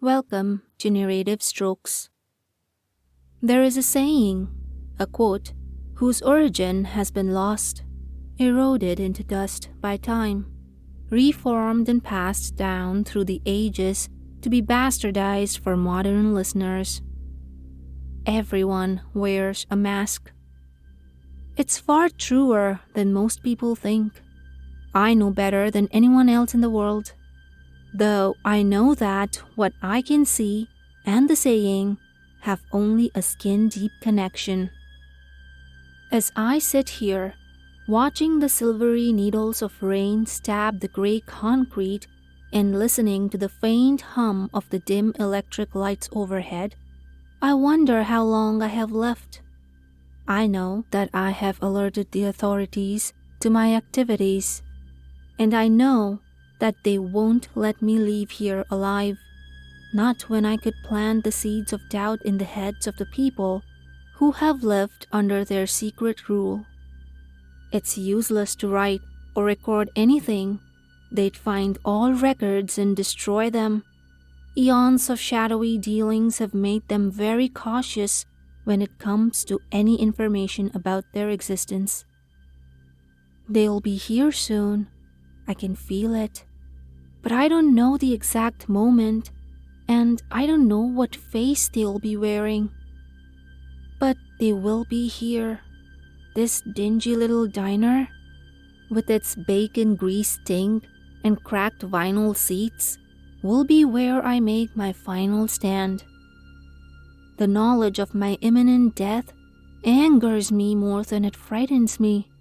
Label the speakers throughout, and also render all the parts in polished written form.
Speaker 1: Welcome to Narrative Strokes. There is a saying, a quote, whose origin has been lost, eroded into dust by time, reformed and passed down through the ages to be bastardized for modern listeners. Everyone wears a mask. It's far truer than most people think. I know better than anyone else in the world. Though I know that what I can see and the saying have only a skin-deep connection. As I sit here, watching the silvery needles of rain stab the gray concrete and listening to the faint hum of the dim electric lights overhead, I wonder how long I have left. I know that I have alerted the authorities to my activities, and I know that they won't let me leave here alive, not when I could plant the seeds of doubt in the heads of the people who have lived under their secret rule. It's useless to write or record anything. They'd find all records and destroy them. Eons of shadowy dealings have made them very cautious when it comes to any information about their existence. They'll be here soon. I can feel it. But I don't know the exact moment, and I don't know what face they'll be wearing. But they will be here. This dingy little diner, with its bacon grease stink and cracked vinyl seats, will be where I make my final stand. The knowledge of my imminent death angers me more than it frightens me.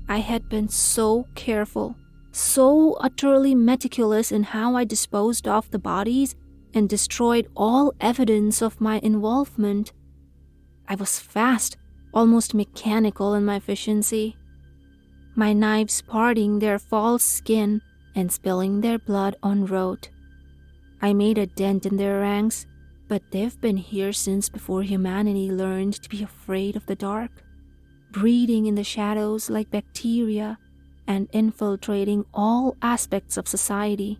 Speaker 1: I had been so careful, so utterly meticulous in how I disposed of the bodies and destroyed all evidence of my involvement. I was fast, almost mechanical in my efficiency. My knives parting their false skin and spilling their blood on road. I made a dent in their ranks, but they've been here since before humanity learned to be afraid of the dark, breeding in the shadows like bacteria and infiltrating all aspects of society.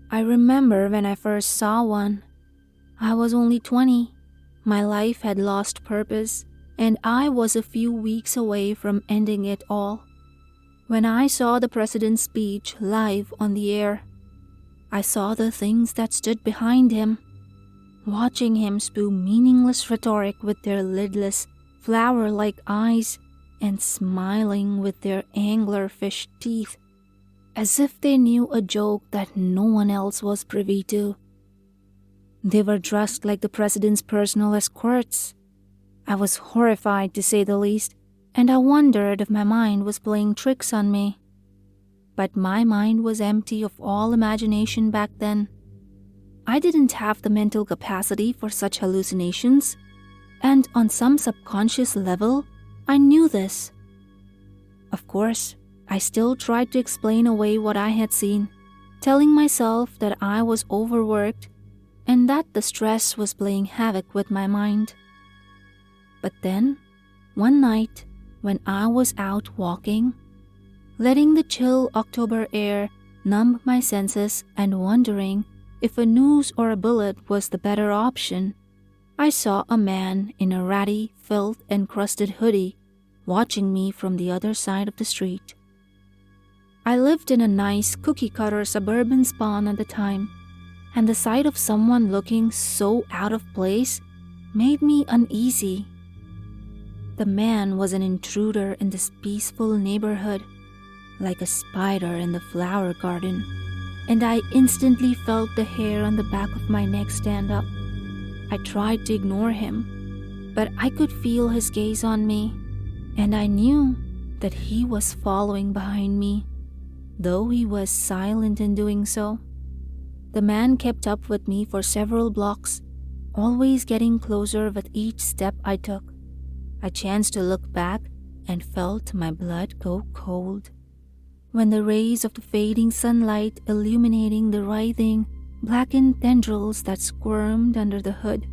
Speaker 1: I remember when I first saw one. I was only 20. My life had lost purpose, and I was a few weeks away from ending it all. When I saw the president's speech live on the air, I saw the things that stood behind him, watching him spew meaningless rhetoric with their lidless, flower-like eyes and smiling with their anglerfish teeth, as if they knew a joke that no one else was privy to. They were dressed like the president's personal escorts. I was horrified, to say the least, and I wondered if my mind was playing tricks on me. But my mind was empty of all imagination back then. I didn't have the mental capacity for such hallucinations, and on some subconscious level, I knew this. Of course, I still tried to explain away what I had seen, telling myself that I was overworked and that the stress was playing havoc with my mind. But then, one night, when I was out walking, letting the chill October air numb my senses and wondering if a noose or a bullet was the better option, I saw a man in a ratty, filth-encrusted hoodie watching me from the other side of the street. I lived in a nice cookie-cutter suburban spawn at the time, and the sight of someone looking so out of place made me uneasy. The man was an intruder in this peaceful neighborhood, like a spider in the flower garden, and I instantly felt the hair on the back of my neck stand up. I tried to ignore him, but I could feel his gaze on me, and I knew that he was following behind me, though he was silent in doing so. The man kept up with me for several blocks, always getting closer with each step I took. I chanced to look back and felt my blood go cold. When the rays of the fading sunlight illuminating the writhing, blackened tendrils that squirmed under the hood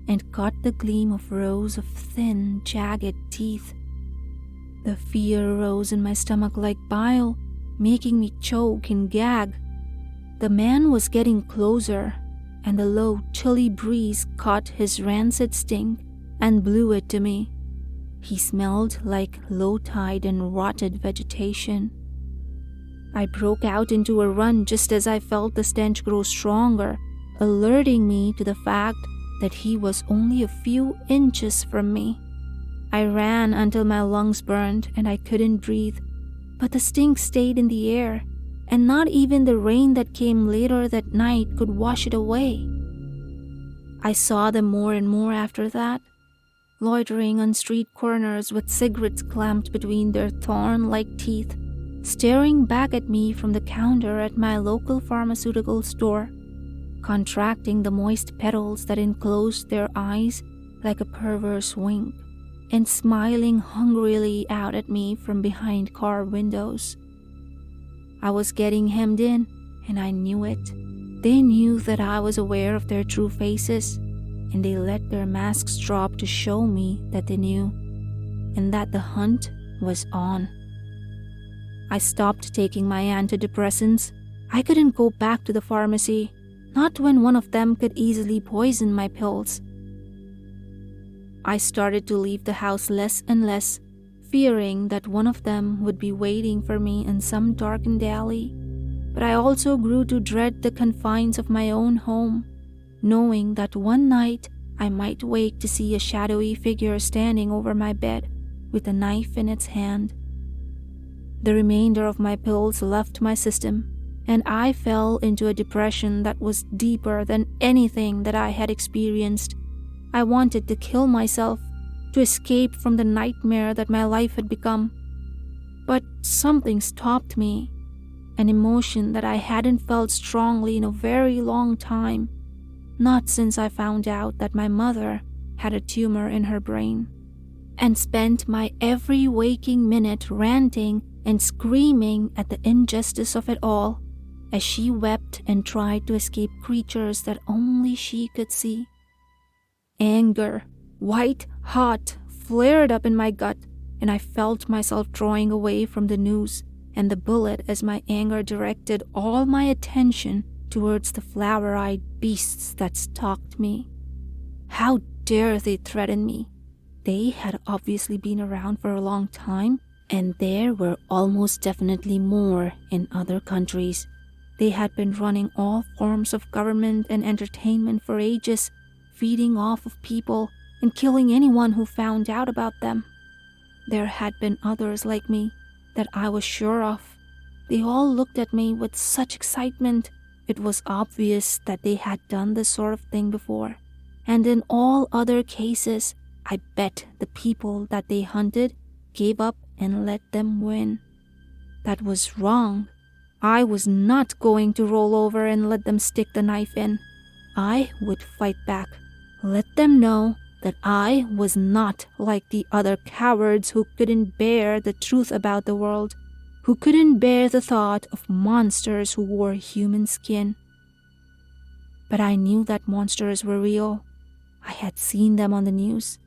Speaker 1: and caught the gleam of rows of thin, jagged teeth. The fear rose in my stomach like bile, making me choke and gag. The man was getting closer, and the low, chilly breeze caught his rancid stink and blew it to me. He smelled like low tide and rotted vegetation. I broke out into a run just as I felt the stench grow stronger, alerting me to the fact that he was only a few inches from me. I ran until my lungs burned and I couldn't breathe, but the stink stayed in the air, and not even the rain that came later that night could wash it away. I saw them more and more after that, loitering on street corners with cigarettes clamped between their thorn-like teeth, staring back at me from the counter at my local pharmaceutical store, contracting the moist petals that enclosed their eyes like a perverse wink, and smiling hungrily out at me from behind car windows. I was getting hemmed in, and I knew it. They knew that I was aware of their true faces, and they let their masks drop to show me that they knew, and that the hunt was on. I stopped taking my antidepressants. I couldn't go back to the pharmacy, not when one of them could easily poison my pills. I started to leave the house less and less, fearing that one of them would be waiting for me in some darkened alley. But I also grew to dread the confines of my own home, knowing that one night I might wake to see a shadowy figure standing over my bed with a knife in its hand. The remainder of my pills left my system, and I fell into a depression that was deeper than anything that I had experienced. I wanted to kill myself, to escape from the nightmare that my life had become. But something stopped me, an emotion that I hadn't felt strongly in a very long time, not since I found out that my mother had a tumor in her brain, and spent my every waking minute ranting and screaming at the injustice of it all as she wept and tried to escape creatures that only she could see. Anger, white hot, flared up in my gut, and I felt myself drawing away from the noose and the bullet as my anger directed all my attention towards the flower-eyed beasts that stalked me. How dare they threaten me? They had obviously been around for a long time, and there were almost definitely more in other countries. They had been running all forms of government and entertainment for ages, feeding off of people and killing anyone who found out about them. There had been others like me that I was sure of. They all looked at me with such excitement. It was obvious that they had done this sort of thing before. And in all other cases, I bet the people that they hunted gave up and let them win. That was wrong. I was not going to roll over and let them stick the knife in. I would fight back. Let them know that I was not like the other cowards who couldn't bear the truth about the world, who couldn't bear the thought of monsters who wore human skin. But I knew that monsters were real. I had seen them on the news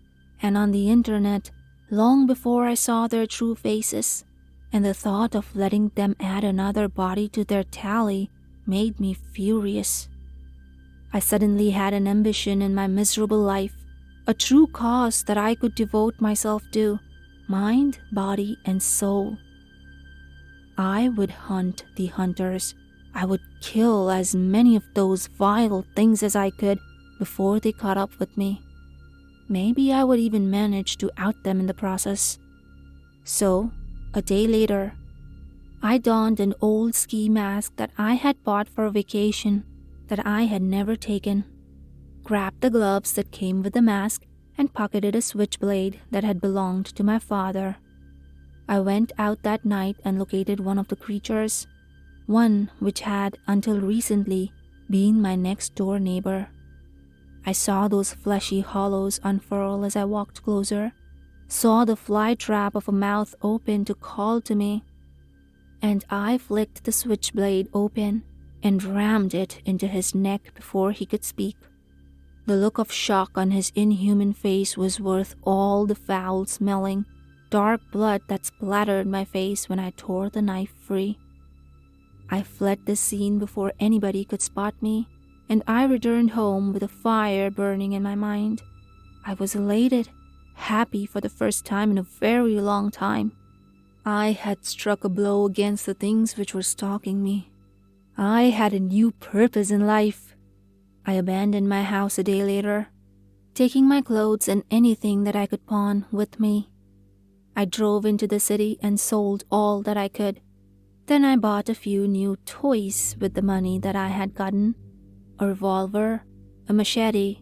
Speaker 1: and on the internet long before I saw their true faces, and the thought of letting them add another body to their tally made me furious. I suddenly had an ambition in my miserable life, a true cause that I could devote myself to, mind, body, and soul. I would hunt the hunters. I would kill as many of those vile things as I could before they caught up with me. Maybe I would even manage to out them in the process. So, a day later, I donned an old ski mask that I had bought for a vacation that I had never taken, grabbed the gloves that came with the mask, and pocketed a switchblade that had belonged to my father. I went out that night and located one of the creatures, one which had, until recently, been my next-door neighbor. I saw those fleshy hollows unfurl as I walked closer, saw the fly trap of a mouth open to call to me, and I flicked the switchblade open and rammed it into his neck before he could speak. The look of shock on his inhuman face was worth all the foul-smelling, dark blood that splattered my face when I tore the knife free. I fled the scene before anybody could spot me, and I returned home with a fire burning in my mind. I was elated, happy for the first time in a very long time. I had struck a blow against the things which were stalking me. I had a new purpose in life. I abandoned my house a day later, taking my clothes and anything that I could pawn with me. I drove into the city and sold all that I could. Then I bought a few new toys with the money that I had gotten: a revolver, a machete,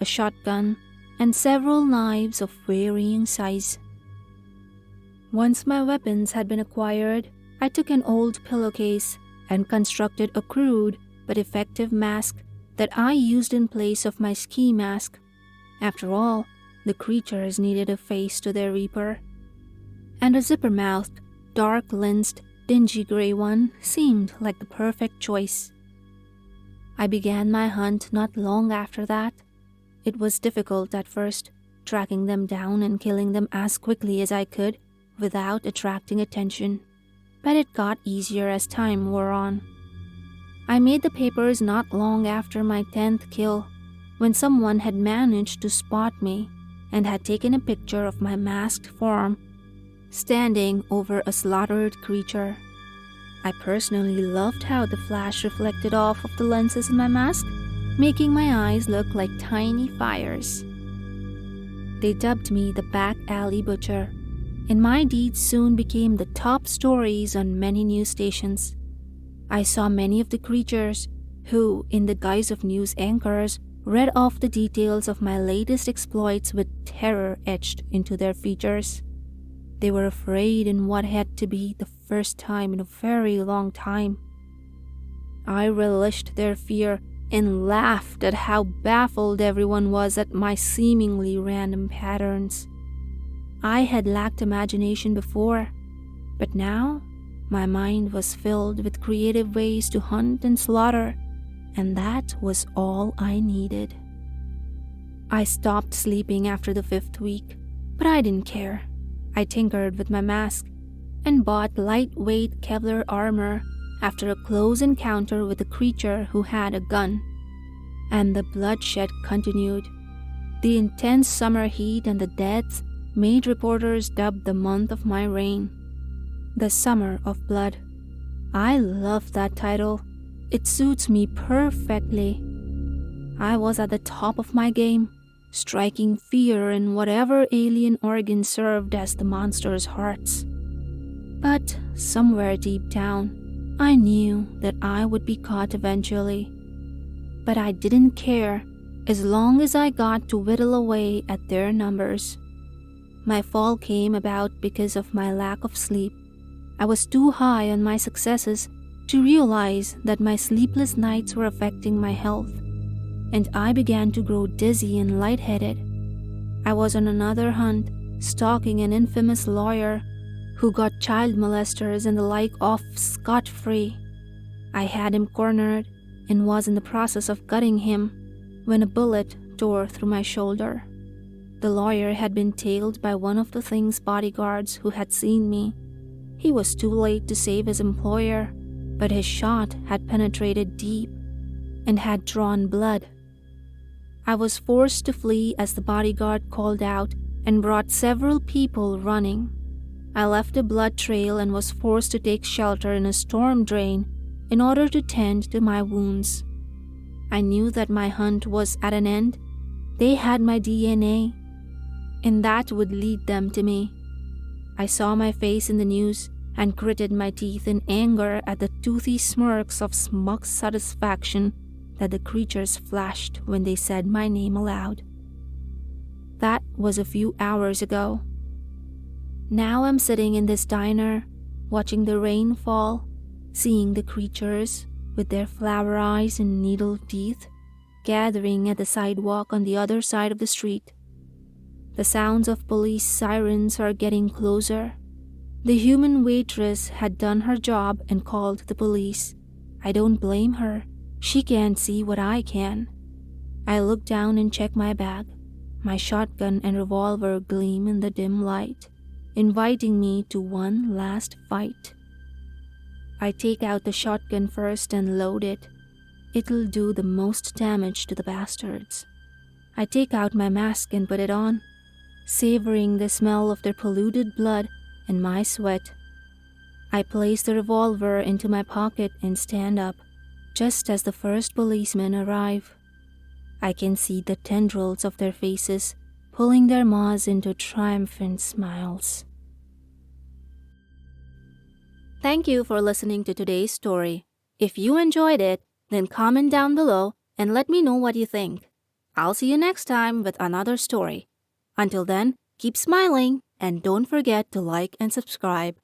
Speaker 1: a shotgun, and several knives of varying size. Once my weapons had been acquired, I took an old pillowcase and constructed a crude but effective mask that I used in place of my ski mask. After all, the creatures needed a face to their reaper. And a zipper-mouthed, dark-lensed, dingy gray one seemed like the perfect choice. I began my hunt not long after that. It was difficult at first, tracking them down and killing them as quickly as I could without attracting attention, but it got easier as time wore on. I made the papers not long after my 10th kill, when someone had managed to spot me and had taken a picture of my masked form standing over a slaughtered creature. I personally loved how the flash reflected off of the lenses in my mask, making my eyes look like tiny fires. They dubbed me the Back Alley Butcher, and my deeds soon became the top stories on many news stations. I saw many of the creatures who, in the guise of news anchors, read off the details of my latest exploits with terror etched into their features. They were afraid in what had to be the first time in a very long time. I relished their fear and laughed at how baffled everyone was at my seemingly random patterns. I had lacked imagination before, but now my mind was filled with creative ways to hunt and slaughter, and that was all I needed. I stopped sleeping after the 5th week, but I didn't care. I tinkered with my mask and bought lightweight Kevlar armor after a close encounter with a creature who had a gun. And the bloodshed continued. The intense summer heat and the deaths made reporters dub the month of my reign the Summer of Blood. I love that title. It suits me perfectly. I was at the top of my game, striking fear in whatever alien organ served as the monster's hearts. But somewhere deep down, I knew that I would be caught eventually. But I didn't care as long as I got to whittle away at their numbers. My fall came about because of my lack of sleep. I was too high on my successes to realize that my sleepless nights were affecting my health, and I began to grow dizzy and lightheaded. I was on another hunt, stalking an infamous lawyer who got child molesters and the like off scot-free. I had him cornered and was in the process of gutting him when a bullet tore through my shoulder. The lawyer had been tailed by one of the thing's bodyguards who had seen me. He was too late to save his employer, but his shot had penetrated deep and had drawn blood. I was forced to flee as the bodyguard called out and brought several people running. I left a blood trail and was forced to take shelter in a storm drain in order to tend to my wounds. I knew that my hunt was at an end. They had my DNA, and that would lead them to me. I saw my face in the news and gritted my teeth in anger at the toothy smirks of smug satisfaction that the creatures flashed when they said my name aloud. That was a few hours ago. Now I'm sitting in this diner, watching the rain fall, seeing the creatures with their flower eyes and needle teeth gathering at the sidewalk on the other side of the street. The sounds of police sirens are getting closer. The human waitress had done her job and called the police. I don't blame her. She can't see what I can. I look down and check my bag. My shotgun and revolver gleam in the dim light, inviting me to one last fight. I take out the shotgun first and load it. It'll do the most damage to the bastards. I take out my mask and put it on, savoring the smell of their polluted blood and my sweat. I place the revolver into my pocket and stand up, just as the first policemen arrive. I can see the tendrils of their faces pulling their maws into triumphant smiles. Thank you for listening to today's story. If you enjoyed it, then comment down below and let me know what you think. I'll see you next time with another story. Until then, keep smiling and don't forget to like and subscribe.